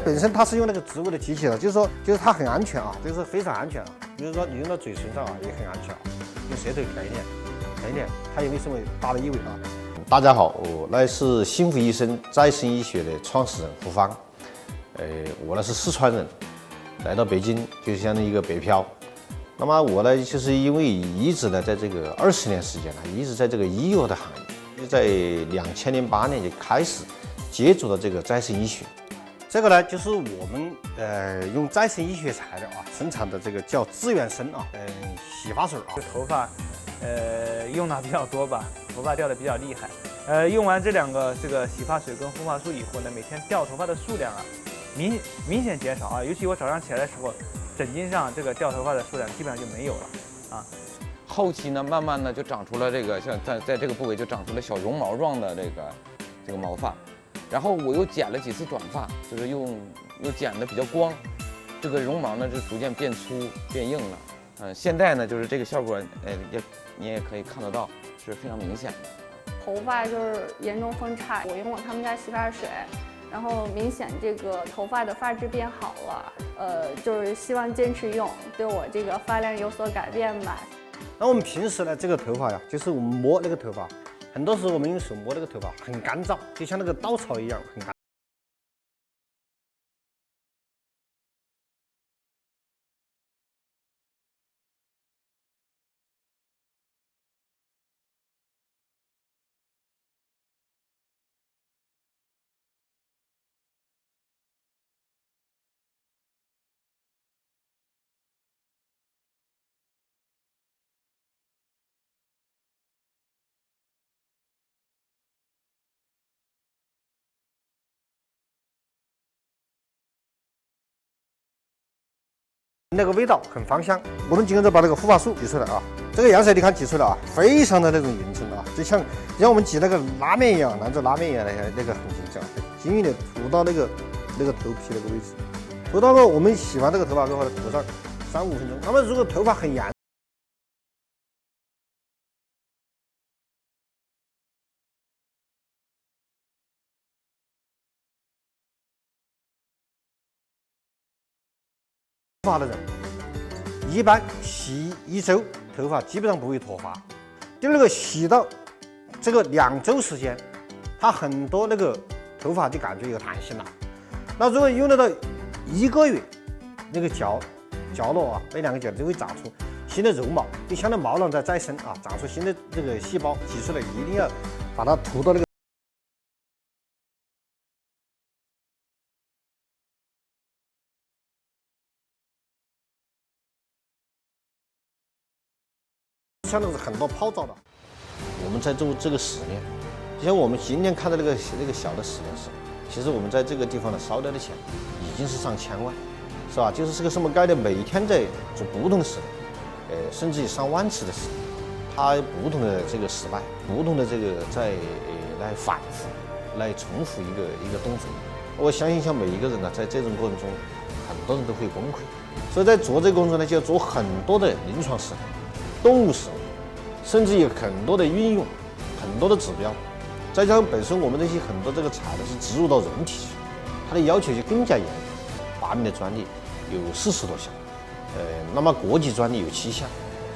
本身它是用那个植物的机器的，就是它很安全啊，这个是非常安全啊。比如说你用到嘴唇上啊，也很安全啊，用舌头舔一舔，它也没什么大的异味啊。大家好，我呢是幸福医生再生医学的创始人胡芳，我呢是四川人，来到北京就相当于一个北漂。那么我呢就是因为一直呢在这个20年时间呢，一直在这个医药的行业，就在2008年就开始接触到这个再生医学。这个呢，就是我们用再生医学材料啊生产的这个叫资源生啊，洗发水啊。头发，用的比较多吧，头发掉的比较厉害。用完这两个洗发水跟护发素以后呢，每天掉头发的数量啊，明显减少啊。尤其我早上起来的时候，枕巾上这个掉头发的数量基本上就没有了啊。后期呢，慢慢呢就长出了这个像在这个部位就长出了小绒毛状的这个毛发。然后我又剪了几次短发，就是又剪得比较光，这个绒毛呢就逐渐变粗变硬了。现在呢就是这个效果，你也可以看得到，是非常明显的。头发就是严重分叉，我用了他们家洗发水，然后明显这个头发的发质变好了。就是希望坚持用，对我这个发量有所改变吧。那我们平时呢，这个头发呀，就是我们摸那个头发。很多时候我们用手摸那个头发很干燥，就像那个稻草一样很干。那个味道很芳香。我们今天就把这个护发素挤出来啊，这个颜色你看挤出来啊，非常的那种匀称啊，就像我们挤那个拉面一样，兰州拉面一样那个很均匀，均匀的涂到那个头皮那个位置，涂到了我们洗完这个头发过后涂上3-5分钟。那么如果头发很严，发的人，一般洗1周，头发基本上不会脱发。第二个，洗到这个2周时间，它很多那个头发就感觉有弹性了。那如果用得到1个月，那个角落啊，那2个角就会长出新的绒毛，就相当于毛囊在再生啊，长出新的这个细胞，挤出来一定要把它涂到那个。相当是很多泡澡的。我们在做这个实验，就像我们今天看到那个小的实验室，其实我们在这个地方呢烧掉的钱已经是上千万，是吧？就是这个什么概念？每天在做不同的实验，甚至于上万次的实验，它不同的这个失败，不同的这个来反复，来重复一个动作。我相信像每一个人呢，在这种过程中，很多人都会崩溃，所以在做这个工作呢，就要做很多的临床实验、动物实验。甚至有很多的运用，很多的指标，再加上本身我们这些很多这个材料是植入到人体去，它的要求就更加严格。8名的专利有40多项，那么国际专利有7项，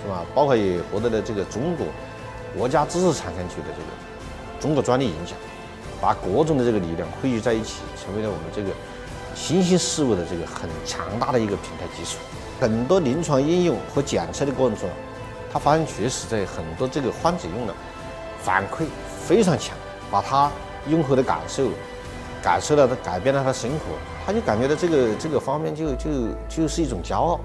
是吧？包括也获得了这个中国国家知识产权局的这个中国专利银奖，把各种的这个力量汇聚在一起，成为了我们这个新兴事物的这个很强大的一个平台基础。很多临床应用和检测的过程中，他发现确实在很多这个患者用的反馈非常强，把他用户的感受了，改变了他的生活，他就感觉到这个方面就是一种骄傲。